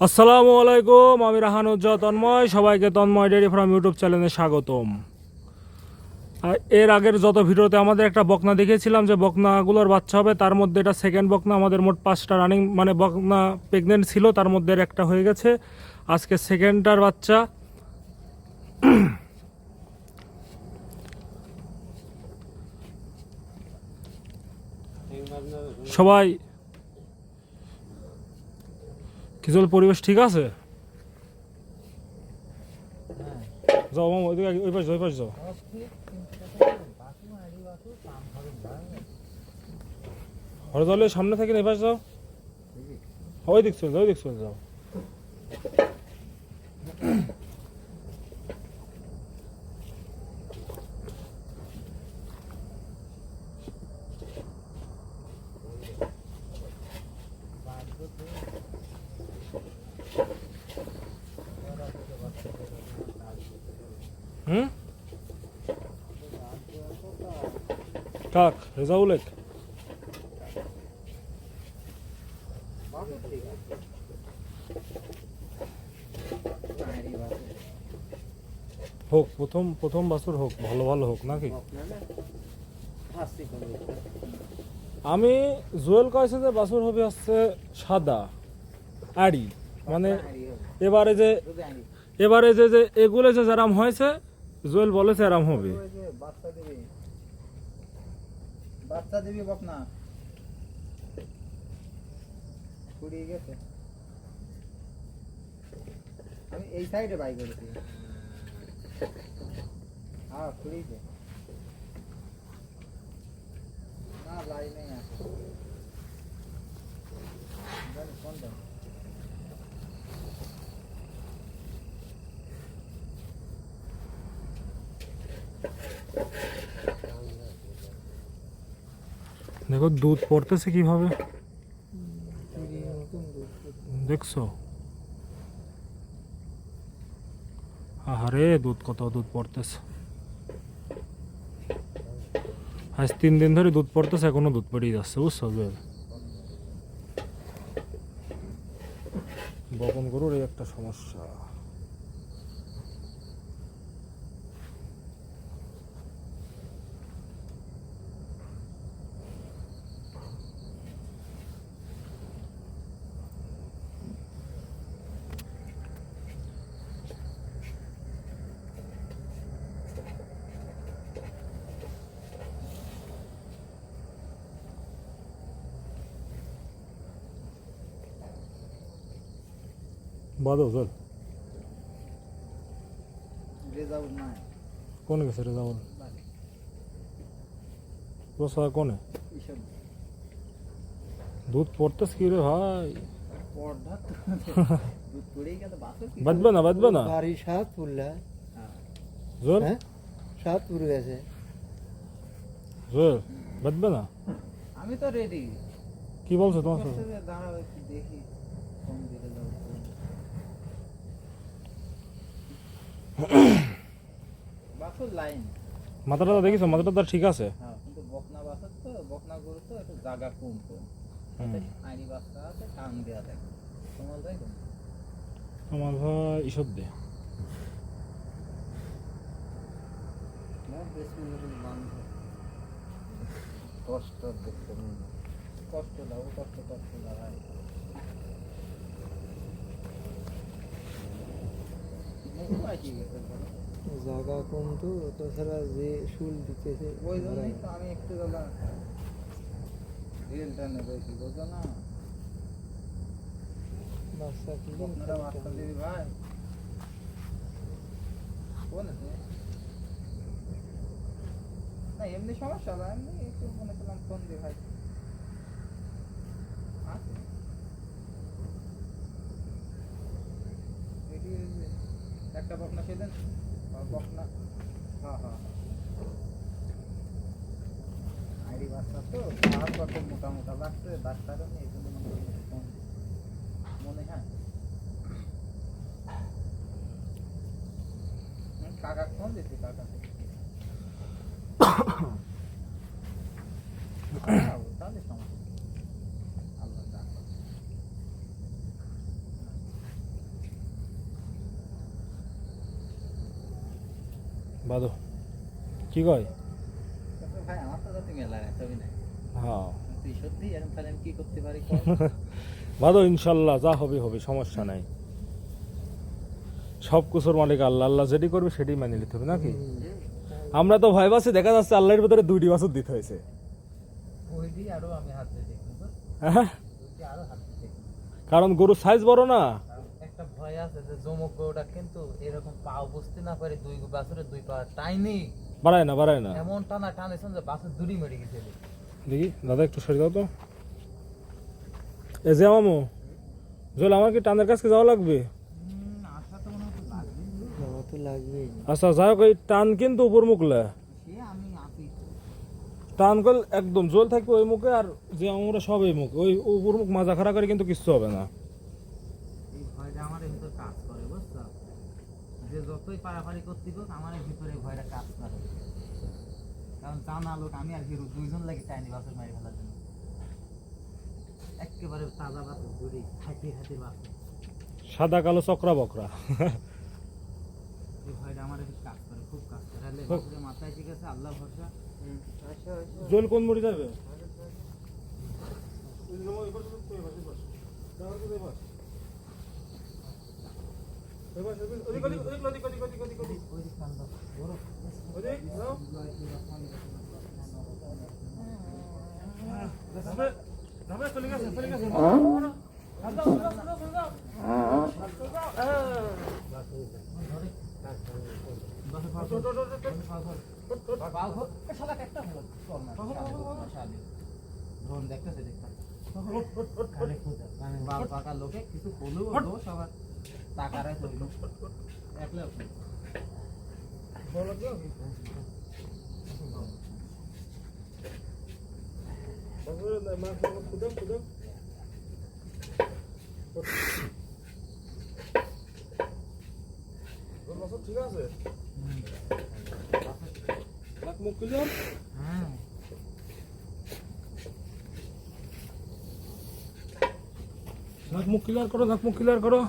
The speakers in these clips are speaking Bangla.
আসসালামু আলাইকুম, আমি রাহানুজ্জাহ তন্ময়। সবাইকে তন্ময় ডেয়ারি ফার্ম ইউটিউব চ্যানেলে স্বাগতম। এর আগের যত ভিডিওতে আমাদের একটা বকনা দেখিয়েছিলাম যে বকনাগুলোর বাচ্চা হবে, তার মধ্যে এটা সেকেন্ড বকনা। আমাদের মোট 5টা রানিং মানে বকনা প্রেগনেন্ট ছিল, তার মধ্যে একটা হয়ে গেছে। আজকে সেকেন্ডটার বাচ্চা। সবাই কিছু পরিবেশ ঠিক আছে? যাও মামা, ওই পাশ যাও। হরজলে সামনে থেকে এই পাশ যাও, ওই দিক চলে যাও। হুম, কাক রেজাউলেক হোক, প্রথম বাছুর হোক, ভালো হোক নাকি? আমি জুয়েল কয়েছে যে বাছুর হবে হচ্ছে সাদা আড়ি, মানে এবারে যে যে এগুলো যে আরাম হয়েছে, জুয়েল বলেছে আরাম হবে। বাচ্চা দিবি বকনা কুড়িয়ে গেছে। আমি এই সাইডে বাই করেছি। হ্যাঁ কুড়িয়েছে না, লাইনে আছে। ফোন দেন। দেখো দুধ পড়তেছে কিভাবে, দেখছো? আহারে কত দুধ পড়তেছে। আজ 3 দিন ধরে দুধ পড়তেছে, এখনো দুধ পড়েই যাচ্ছে, বুঝছো? বপন গরুর এই একটা সমস্যা। বাদো চল, রেজাউল নাই। কোনে গেছে রেজাউল? প্রসাদ কোনে? এইসব দুধ পড়তেছে কি রে ভাই? পর্দা তো দুধ পড়েই গেছে। বাছুর কি বাঁচবে না বাড়ি সাত পুরলা। জোর, হ্যাঁ সাত পুর গেছে। জোর বাঁচবে না। আমি তো রেডি। কি বলছো তোমার সাথে? দাঁড়াও একটু দেখি কোন দিকে যাবো। বাছুর লাইন মাথাটা তো দেখিস, মাথাটা তো ঠিক আছে। হ্যাঁ, কিন্তু বকনা বাছুর তো, বকনা গরু তো একটু জায়গা কম। আইনি বাচ্চা আছে, টান দেওয়া থাকে। তোমার যাই কোন আমার ভাই ঈশ্বর দে। কষ্ট দেখতে কষ্ট দাও, কষ্ট দাঁড়ায়। জায়গা কম তো, তাছাড়া যে শুল দিতেছে ওই জন্যই তো আমি একটু দাদা রিয়েল টানে রয়েছি, বুঝো না? বাচ্চা কি আপনারা বাচ্চা দিবি ভাই? কোন আছে? না এমনি সমস্যা না, এমনি একটু মনে করলাম ফোন দিই ভাই। আছে এটি একটা বকনা সেদিন বকনা। হ্যাঁ আইডি বাচ্চা তো, আর কত মোটা লাগছে ডাক্তার, এই জন্য মনে হয় কাকা ফোন দিচ্ছি। কাকা তাহলে সমস্যা আল্লাহ বাদো কি কয়? বলছে, ভাই আমার তো যাতে মেলা নাই ছবি নাই, হ্যাঁ তুই সত্যি এখন তাহলে আমি কি করতে পারি কর? বাদো, ইনশাল্লাহ যা হবে হবে, সমস্যা নাই। সব কিছুর মালিক আল্লাহ, আল্লাহ যেটি করবে সেটাই মেনে নিতে হবে নাকি? আমরা তো ভয় পাচ্ছি, দেখা যাচ্ছে আল্লাহর ভিতরে 2টি বছর দিতে হয়েছে। ওই দিয়ে আরো আমি হাত দিয়ে দেখবো, হ্যাঁ, ওই দিয়ে আরো হাত দিয়ে দেখবো। কারণ গরুর সাইজ বড় না। একটা ভয় আছে যে জমক গরুটা কিন্তু এরকম পাও বুঝতে না পারে, 2 বছরে 2 পা টাইনি বাড়ায় না বাড়ায় না। এমন টানা টানেছেন যে বাসের দড়ি মেরে গেছে। দেখি দাদা একটু সরে দাও তো। এ যে মামু জল, আমার কি টানের কাছে যাওয়া লাগবে? আশা তো মনে হয় লাগবে, আমার তো লাগবেই। আচ্ছা যাই হোক, এই টান কিন্তু উপর মুখলে সে আমি আসি টান কল একদম জল থাকবে ওই মুখে, আর যে আমরা সব এই মুখ, ওই উপর মুখ মাজা খাড়া করে কিন্তু কিচ্ছু হবে না। এই ভয়টা আমার ভিতরে কাজ করে, বুঝছো? যে যতই পারাপারি করতে হোক আমার ভিতরে ভয়টা কাজ করে, কারণ জানা লোক আমি আর হিরো 2 জন লাগে টাইনি বাসের মারি ফেলার জন্য। একেবারে তাজা বাস ঘুরি হাঁটি হাঁটি বাস, সাদা কালো চক্রা বকরা। এই ভয়টা আমার একটু কাজ করে, খুব কাজ করে। তাহলে বাসের মাথায় ঠিক আছে, আল্লাহ ভরসা। আচ্ছা আচ্ছা জল কোন মুড়ি যাবে? ওই কান্দ বড় লোকে কিছু বললেও দোষ আবার টাকারাই ধরলো একলা ঠিক আছে, মুখ ক্লিয়ার। হ্যাঁ নাক মুখ ক্লিয়ার করো, নাক মুখ ক্লিয়ার করো।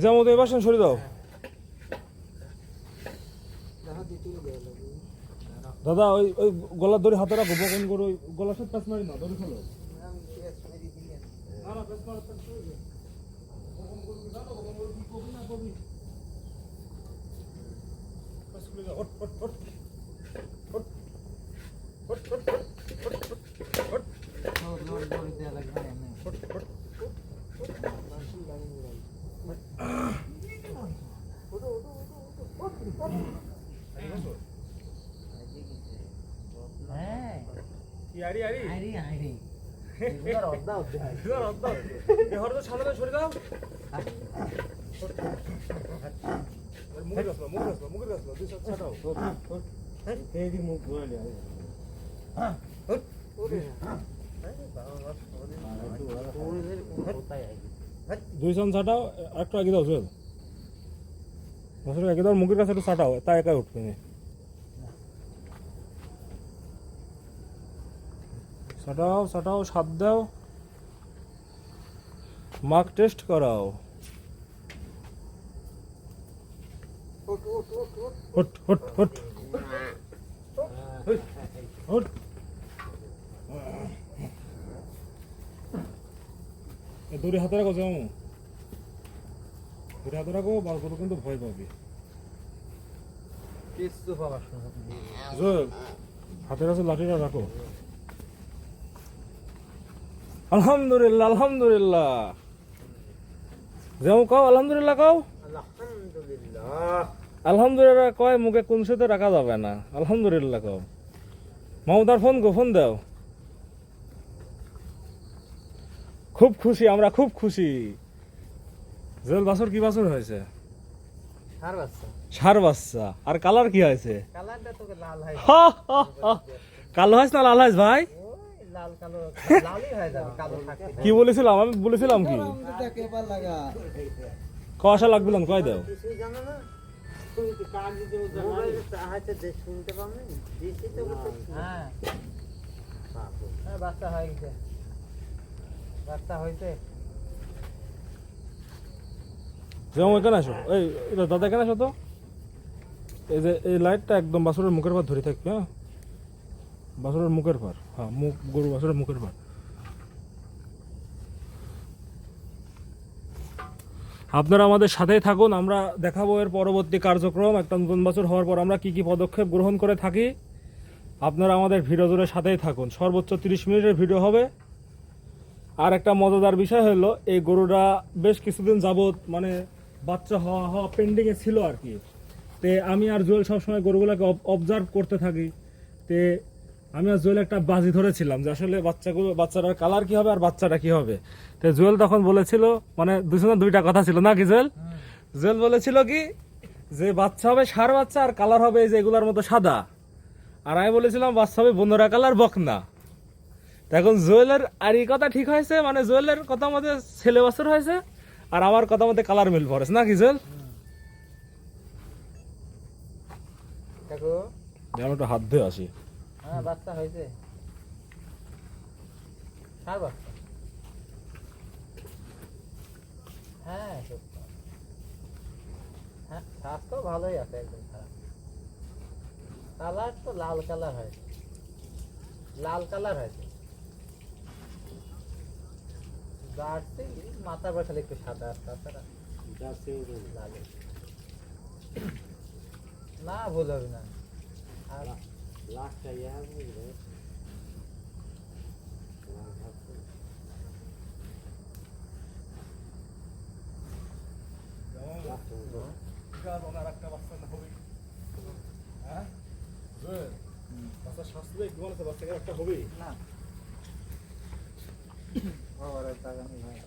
যেমন এই বাসন সরে দাও দাদা। ওই ওই গলার দড়ি হাতে রাখো, বকন করো, ওই গলার সাথে প্যাঁচ মারি না, দড়ি ফেলো। না না, প্যাঁচ মারো, প্যাঁচ মারো। বকন করো কি জানো? বকন করো কি কবি না কবি? প্যাঁচ খুলে দাও, hot hot hot hot hot hot hot hot load দেওয়া লাগবে এমনি হট হট। হ্যাঁ আরি আরি আইরি আইরি এবার অদ্দা অদ্দা এ হরদে সামনে সরে দাও। মুখে গাছলো, মুখে গাছলো, মুখে গাছলো, দুই সাথে ছাটাও। এই দি মুখ ধোয়ালে আরে দুই সান ছাটাও, একটু আগে দাও চল। বছর আগে দাও, মুখের কাছে একটু ছাটাও, তাই একাই উঠবে না। ছাটাও ছাটাও, স্বাদ দাও, মার্ক টেস্ট করাও। Hot hot hot hot. দড়ি হাতে রাখো, যেমন দড়ি হাতে রাখো, বার করো কিন্তু ভয় পাবে। কিছু পাবার জোর হাতের কাছে লাঠিটা রাখো। আলহামদুলিল্লাহ আলহামদুলিল্লাহ, যেমন কাও আলহামদুলিল্লাহ কাও। আলহামদুলিল্লাহ আলহামদুলিল্লাহ কয় মুখে কোন সাথে রাখা যাবে না। আলহামদুলিল্লাহ কও। মমতার ফোন গো, ফোন দাও। খুব খুশি আমরা, খুব খুশি। জেল বাছর কি বাছর হয়েছে? সার বাচ্চা ষাঁড় বাচ্চা। আর কালার কি হয়েছে? কালারটা তোকে লাল হয়, কালো হাস না লাল হাস ভাই? ওই লাল কালো লালই হয়ে যাবে কালো থাকতে। কি বলেছিলাম আমি? বলেছিলাম কি কেবার লাগা কষা লাগবে না, কয় দাও। কিছু জানো না? মোবাইল হাতে শুনতে পাবেন দিছি তো হ্যাঁ হ্যাঁ বাচ্চা হয়ে গেছে, বাচ্চা হয়েছে। যেমন এখানে আসো, এই এটা দাদা এখানে আসো তো। এই যে এই লাইটটা একদম বাছুরের মুখের পার ধরে থাকবে, হ্যাঁ বাছুরের মুখের পার, হ্যাঁ মুখ গরু বাছুরের মুখের পার। আপনারা আমাদের সাথেই থাকুন, আমরা দেখাবো এর পরবর্তী কার্যক্রম। একটা নতুন বছর হওয়ার পর আমরা কি কি পদক্ষেপ গ্রহণ করে থাকি। আপনারা আমাদের ভিডিও জুড়ে সাথেই থাকুন, সর্বোচ্চ 30 মিনিটের ভিডিও হবে। আর একটা মজাদার বিষয় হলো, এই গরুটা বেশ কিছুদিন যাবত মানে বাচ্চা হওয়া হওয়া পেন্ডিংয়ে ছিল আর কি। তে আমি আর জুয়েল সবসময় গরুগুলোকে অবজার্ভ করতে থাকি। তে আমি আর জুয়েল একটা বাজি ধরেছিলাম যে আসলে বাচ্চাটার কালার কি হবে আর বাচ্চাটা কি হবে। তো জুয়েল তখন বলেছিল, মানে দুজনের দুইটা কথা ছিল না কি জুয়েল? জুয়েল বলেছিল কি যে বাচ্চা হবে ষাঁড় বাচ্চা আর কালার হবে এই যে এগুলার মতো সাদা, আর আমি বলেছিলাম বাচ্চা হবে বন্ধুরা কালার বকনা। এখন জুয়েলের আর এই কথা ঠিক হয়েছে, মানে জুয়েলের কথা মতে ছেলে বছর হয়েছে আর আমার কথা মতে কালার মিল পড়েছে না কি জুয়েল? দেখো যেন একটু হাত ধুয়ে আসি। হ্যাঁ বাচ্চা হয়েছে, ষাঁড় বাচ্চা। হ্যাঁ সত্যি। হ্যাঁ স্বাস্থ্য ভালোই আছে, একদম খারাপ। কালার তো লাল কালার হয়েছে, লাল কালার হয়েছে। জার্সি মাথার পর খালি একটু সাদা, আর তাছাড়া লাল। না ভুল হবে না। আর না বাবার টাকা নেই ভাই।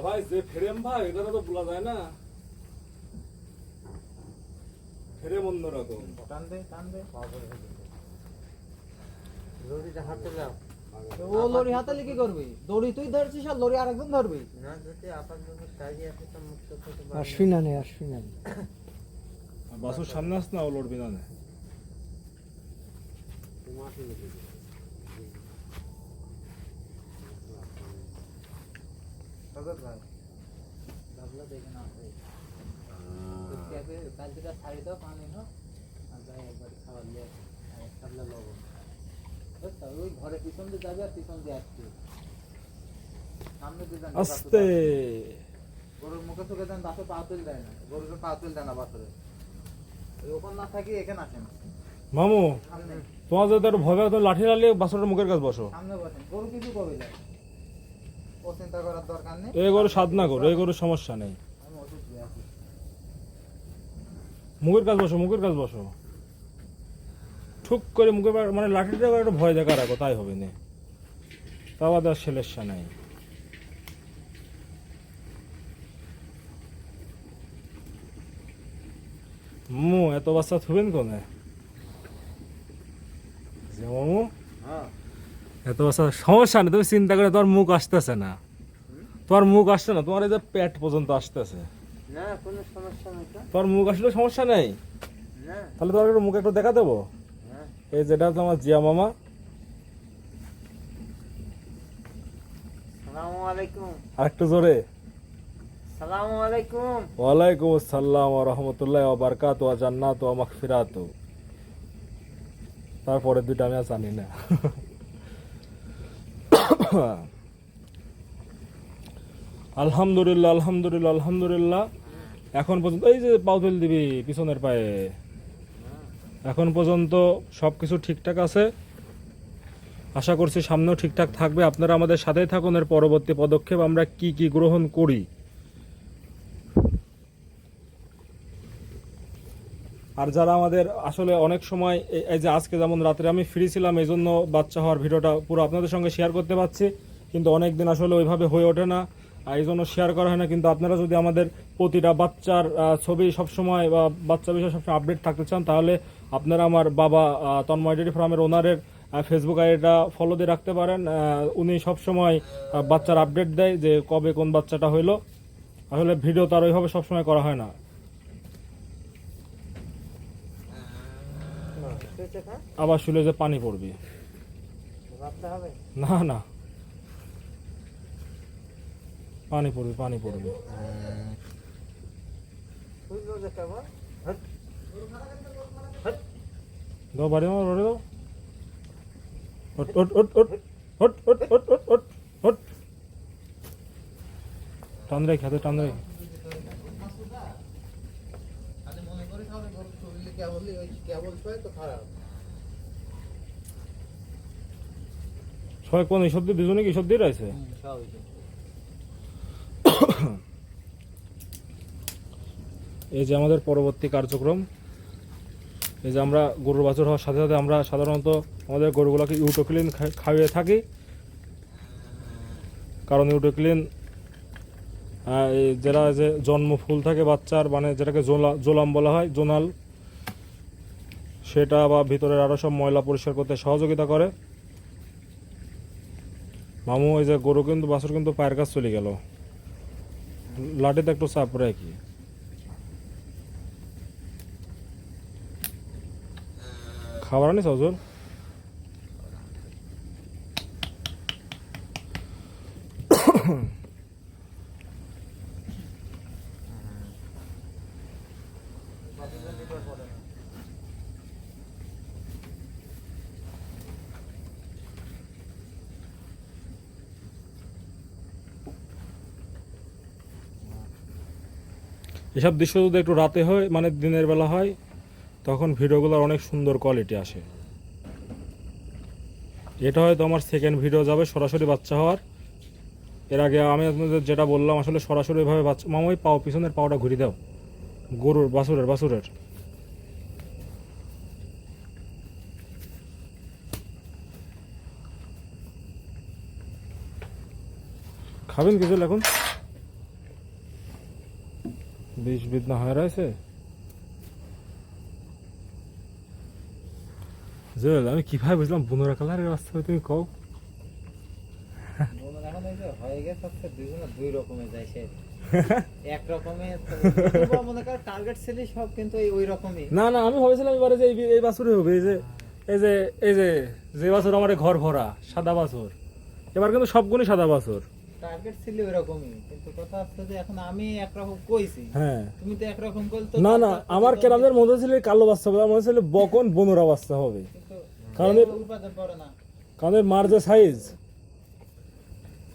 ভাই যে ফ্রেম ভাই এটা তো বলা যায় না, ফ্রেম অন্যরকম। টান দে টান দে। লরিটা হাতে লাও। ও লরি হাতালে কি করবি? দড়ি তুই ধরছিস আর লরি আরেকজন ধরবি। না যদি আপার জন্য কাজে আসে তো মুক্ত করতে পারবে। আসবি না নে, আসবি না। বাসুর সামনে আস না, ও লড়বি না। সগত ভাই ভাবলা দেখে না ভাই। ক্যাবে কাল থেকে ছাড়ি দাও পানি না, আর যাই একবার খাবার নিয়ে এক সাবলা লবণ। বুঝছো, ওই ঘরে পিছন দিয়ে যাবে আর পিছন দিয়ে আসছে। সামনে দিয়ে যান আস্তে গরুর মুখে চোখে দেন, বাসে পা তুল দেয় না, গরুকে পা তুল দেয় না বাসরে। ওই ওখানে না থাকি এখানে আসেন, মামু, সামনে তোমার যদি একটু ভয় পায় তো লাঠি লালিয়ে বাসুরের মুখের কাছে বসো। সামনে বসেন। গরু কিছু করবে না, ও চিন্তা করার দরকার নেই। এই গরু সাধনা করো, এই গরুর সমস্যা নেই। আমি ওষুধ দিয়ে আসি। মুখের কাছে বসো, মুখের কাছে বসো। ঠুক করে মুখে মানে লাঠিটা একটু ভয় দেখা রাখো, তাই হবে না। তা বাদে আর সমস্যা নাই। মামু এত বাচ্চা থুবেন কোনে? যে মামু হ্যাঁ এত বাচ্চা সমস্যা নেই, তুমি চিন্তা করে, তোমার মুখ আসতেছে না, তোমার মুখ আসছে না, তোমার এই যে পেট পর্যন্ত আসতেছে। না কোনো সমস্যা নেই তো। তোমার মুখ আসলে সমস্যা নেই, না তাহলে তোমার একটু মুখ একটু দেখা দেবো। হ্যাঁ এই যেটা তোমার জিয়া মামা। আসসালামু আলাইকুম। আর একটু জোরে। আসসালামু আলাইকুম। ওয়ালাইকুম আসসালাম ওয়া রাহমাতুল্লাহি ওয়া বারাকাতুহু ওয়া জান্নাতু ওয়া মাগফিরাতু। তারপরে দুইটা আমি আর জানি না। আলহামদুলিল্লাহ আলহামদুলিল্লাহ আলহামদুলিল্লাহ। এখন পর্যন্ত এই যে পাও তুল দিবি পিছনের পায়ে, এখন পর্যন্ত সবকিছু ঠিকঠাক আছে। আশা করছি সামনেও ঠিকঠাক থাকবে। আপনারা আমাদের সাথেই থাকুন, এর পরবর্তী পদক্ষেপ আমরা কি কি গ্রহণ করি। আর যারা আমাদের আসলে অনেক সময় এই যে আজকে যেমন রাত্রে আমি ফ্রি ছিলাম, এই জন্য বাচ্চা হওয়ার ভিডিওটা পুরো আপনাদের সঙ্গে শেয়ার করতে পারছি, কিন্তু অনেক দিন আসলে ওইভাবে হয়ে ওঠে না, এই জন্য শেয়ার করা হয় না। কিন্তু আপনারা যদি আমাদের প্রতিটা বাচ্চার ছবি সবসময় বা বাচ্চা বিষয়ে সবসময় আপডেট থাকতে চান, তাহলে আপনারা আমার বাবা তন্ময় ডেইরি ফার্মের ওনারের ফেসবুক আইডিটা ফলো দিয়ে রাখতে পারেন। উনি সবসময় বাচ্চার আপডেট দেয় যে কবে কোন বাচ্চাটা হইলো। আসলে ভিডিও তার ওইভাবে সবসময় করা হয় না। আবার শুলে যে পানি পড়বি, ভাবতে হবে। না না পানি পড়বি, পানি পড়বি। বুঝলো যে কেমন দাও বাড়ি মার বাড়ি দাও। ওট ওট ওট ওট ওট ওট ওট ওট ওট ওট টান রে খেতে টান রে। মনে করি তাহলে শরীরে কেবলই ওই কেবল ছয় তো খারাপ। সবাই কোন এইসব দিয়ে দুজনে কি সব দিয়ে রয়েছে? এই যে আমাদের পরবর্তী কার্যক্রম, এই যে আমরা গরুর বাছুর হওয়ার সাথে সাথে আমরা সাধারণত আমাদের গরুগুলোকে ইউটোক্লিন খাইয়ে থাকি, কারণ ইউটোক্লিন যারা যে জন্ম ফুল থাকে বাচ্চার, মানে যেটাকে জোলাম বলা হয়, জোনাল, সেটা বা ভিতরের আরও সব ময়লা পরিষ্কার করতে সহযোগিতা করে। মামু ওই যে গরু কিন্তু বাছুর কিন্তু পায়ের কাছে চলে গেল, লাঠিতে একটু চাপ রে কি। খাবার আনিস হজুর? এসব দৃশ্য যদি একটু রাতে হয়, মানে দিনের বেলা হয়, তখন ভিডিওগুলোর অনেক সুন্দর কোয়ালিটি আসে। এটা হয়তো আমার সেকেন্ড ভিডিও যাবে সরাসরি বাচ্চা হওয়ার। এর আগে আমি আপনাদের যেটা বললাম, আসলে সরাসরি ভাবে বাচ্চা। মামা ওই পাও, পিছনের পাওটা ঘুরিয়ে দাও, গরুর বাছুরের। খাবেন কিছু এখন? বিষ বিদ না হয়ে রয়েছে। জল আমি কিভাবে বুঝলাম বুনোরা কালারের বাচ্চা হবে, তুমি কও। এখন ওই যে হয়ে গেছে আজকে দুইজনে দুই রকমের যায় সে এক রকমের মনে কর টার্গেট ছেলে সব কিন্তু ওই রকমই। না না, আমি ভাবছিলাম এবারে যে এই বাছুরই হবে, এই যে বাছুর আমার ঘর ভরা সাদা বাছুর, এবার কিন্তু সবগুলি সাদা বাছুর। টার্গেট ছিল ওই রকমই, কিন্তু কথা হচ্ছে যে এখন আমি একরকম কইছি, হ্যাঁ তুমি তো একরকম কইল তো। না না, আমার কেরামদের মধ্যে ছিল কালো বাচ্চা হবে, আমার ছিল বকন বনোরা বাচ্চা হবে, কিন্তু কারণ উৎপাদন করে না। কারণ মার যে সাইজ।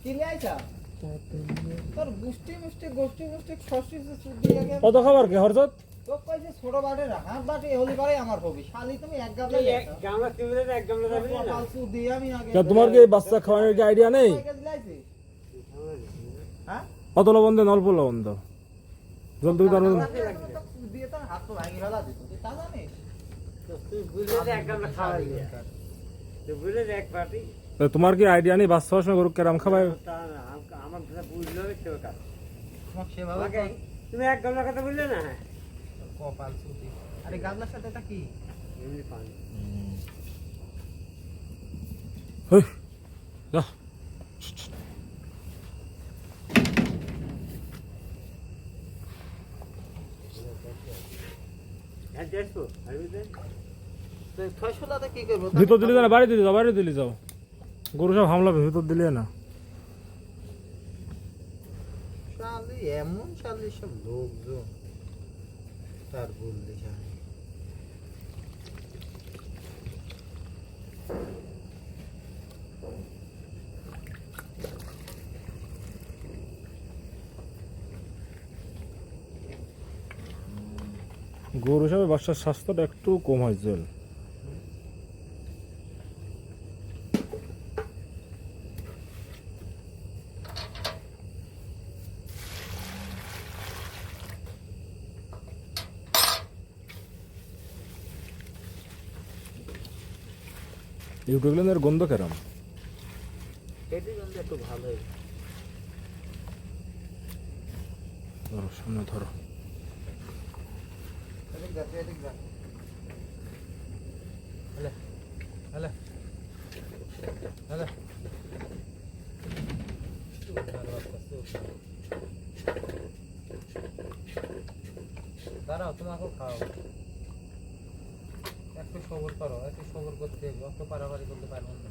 কি লাইছা তোর গোষ্ঠী ষষ্ঠী দিয়ে আগে কত খাবার কে হরজত? তো কইছে ছোট বাটে হাত বাটে হলি বারে আমার হবি শালি তুমি এক গামলা গামলা টিউবওয়েলের এক গামলা যাবে না। ফালতু দিয়ে আমি আগে তোমার কি এই বাচ্চা খাওয়ানোর কি আইডিয়া নেই? হ্যাঁ কত লবণ দেন? অল্প লবণ দাও, জল তুমি তার দিয়ে তো হাত তো ভাঙি ফেলা দিত তুই তা জানিস? তুই বুঝলে যে এক গামলা খাওয়া যায়, তুই বুঝলে যে এক পার্টি। তোমার কি আইডিয়া নেই বাচ্চা হওয়ার সময় গরু কেরাম খাবায়? তা না, আমার কথা বুঝলে হবে কেউ কাজ। তোমাকে সেভাবে আমাকে তুমি এক গামলা কথা বুঝলে না? কপাল সুতি। আরে গামলার সাথে এটা কি? এমনি পানি। হেই, যা। হ্যাঁ দেখো, আর বুঝলে তো ফয়সলাতে কি করব? ভিতর দিলে যাও না, বাইরে দিলে যাও, বাইরে দিলে যাও, গরু সব হামলাবে, ভিতর দিলে না। শালি এমন শালি সব লোকজন তার বললি শালি। গরু হিসাবে বাচ্চার স্বাস্থ্যটা একটু কম হয় জল। ইউটোগ্লেনের গন্ধ কেরম? এটি কিন্তু একটু ভালোই। ধরো সামনে ধরো। এদিক যা। হলে হলে হলে দাঁড়াও, তোমাকেও খাও। একটু সবর করো, একটু সবর করতে হবে, অত পারাপারি করতে পারবো না।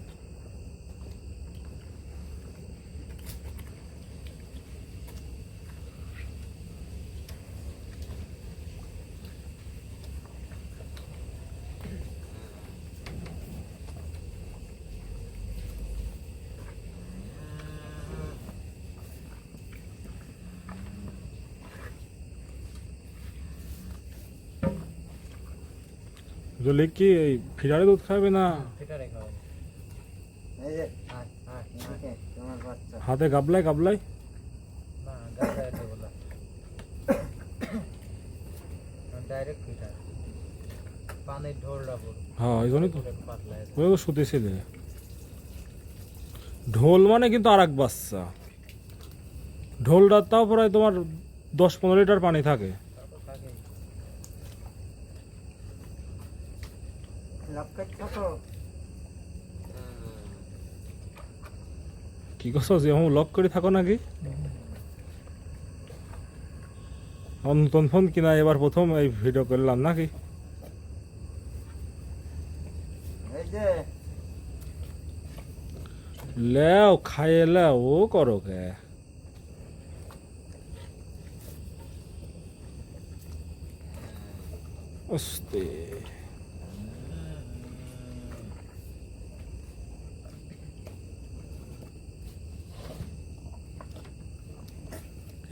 জলি কি এই ফিডারে দুধ খাবে না ফিটারে খাওয়াই এই যে আয় আয় ওকে তোমার বাচ্চা হাতে গাবলাই গাবলাই না গাড়া এটা বলা ডাইরেক্ট ফিটার পানির ঢোলটা পুরো হ্যাঁ এই জন্যই তো পাতলা ওই তো শুতেছিল ঢোল মানে কিন্তু আর এক বাচ্চা ঢোলটা তাও প্রায় তোমার 10-15 লিটার পানি থাকে তারপর থাকে লক্ষ্য ছোট কি করছো যে লক করে থাকো নাকি আমার নতুন ফোন কিনা এবার প্রথম এই ভিডিও করলাম নাকি এই যে লেও খাইয়ে লেও ও করো কে আস্তে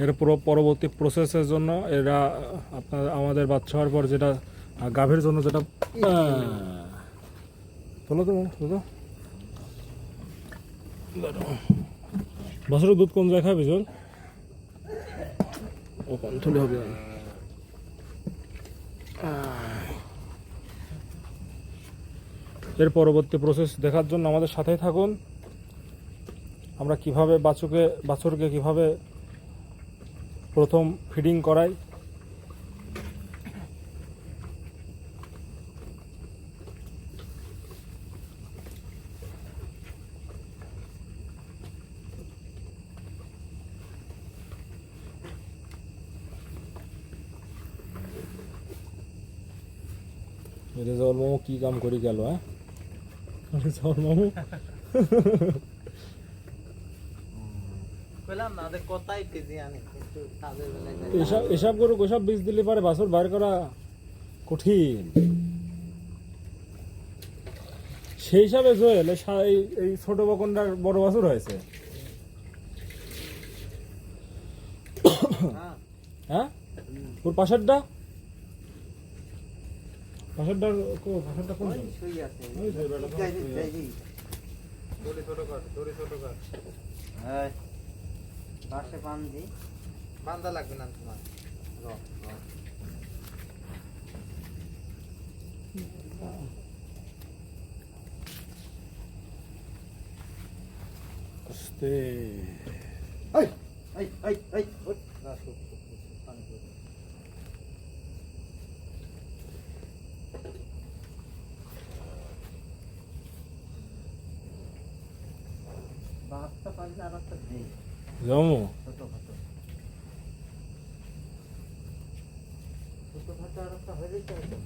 এর পরবর্তী প্রসেসের জন্য এরা আপনার আমাদের বাচ্চা হওয়ার পর যেটা গাভীর জন্য যেটা তোলো তো বছরের দুধ কোন জায়গায় খাবে জল ও কন্ট্রোল হবে এর পরবর্তী প্রসেস দেখার জন্য আমাদের সাথেই থাকুন আমরা কিভাবে বাছুরকে কিভাবে প্রথম ফিডিং করাই রেজাউল মামু কি কাম করি গেল হ্যাঁ রেজাউল মামু কইলাম না ওদের কথাই তেজি আনে কিন্তু কাজের বেলায় এসব গরু ওসব বীজ দিলে পারে বাছুর বাইর করা কঠিন সেই হিসাবে জয়েল এই ছোট বকনটার বড় বাছুর হয়েছে হ্যাঁ হ্যাঁ ওর পাশেরটা পাশেরটা কোন ওই শুই আছে ওই যে বেটা তো এই যে, এই যে। দড়ি ছোট কর এই, পাশে বান্ধি বান্দা লাগবে না তোমার র, র। আস্তে এই, ওঠ। না সুপ পানি করে বাচ্চা পারলে আর একটা দে জমু ছোটখাটো আর একটা হয়ে যেতে হবে।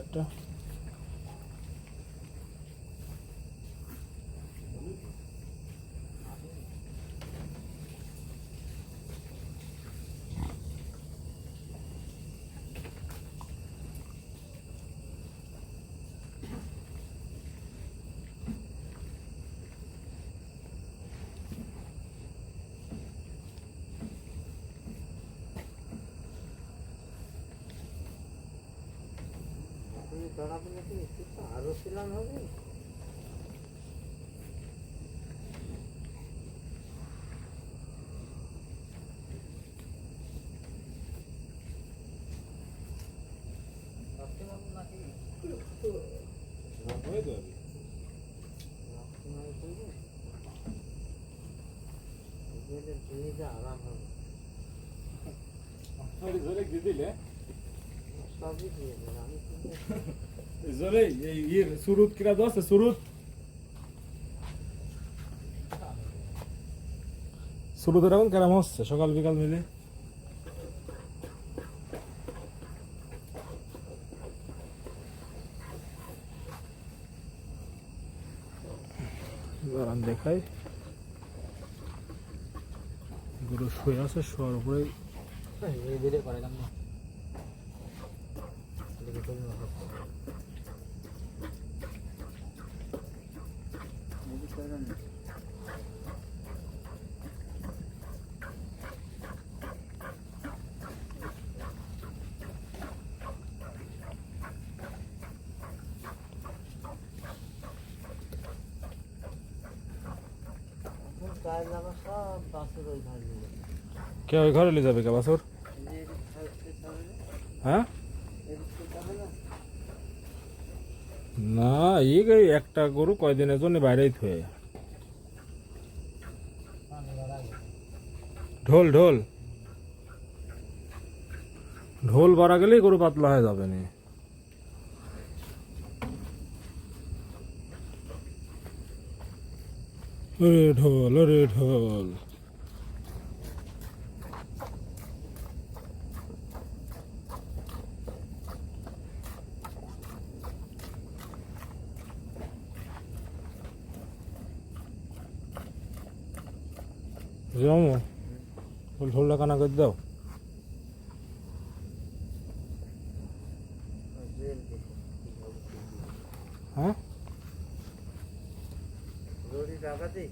একটা তুমি দাঁড়াবে নাকি একটু তো আরো ছিলাম হবে নাকি আরাম হবে জলে দিলে সবই দিয়ে দেবে আমি জলে এই সুরুত কিরা দোস্ত সুরুত এখন কেরাম হচ্ছে সকাল বিকাল মিলে দাঁড়ান দেখাই, গরু শুয়ে আছে, শোয়ার উপরে এই ভিডিও করে কেমন এদিকে চলুন কাজ আমার সব বাসের ওই ধার দিয়ে কে ওই ঘরে নিয়ে যাবে কে বাছুর? হ্যাঁ না, এই একটা গরু কয়দিনের জন্য বাইরেই থুয়ে। ঢোল ঢোল ঢোল বাড়া গেলেই গরু পাতলা হয়ে যাবে না। ওরে ঢোল, ওরে ঢোল। জমো ঢোলটা কানা করে দাও। হ্যাঁ রোডি টাকা দিই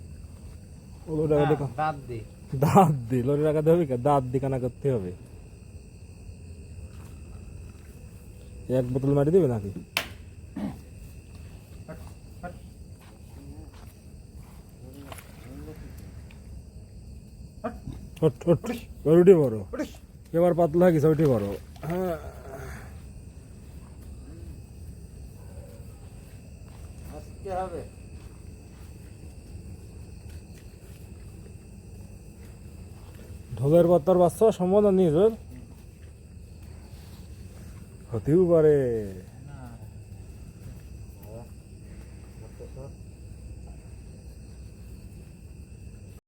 ওগুলো টাকা দিয়ে দাঁত দি দাঁত দি লরি টাকাতে হবে, দাঁত দি কানা করতে হবে। এক বোতল মারি দিবে নাকি? উঠে বড়, এবার পাতলা হয়ে গেছে, উঠে বড়। হ্যাঁ আসতে হবে ঢোলের পাতার বাচ্চা সম্বন্ধ নিয়ে হতেও পারে।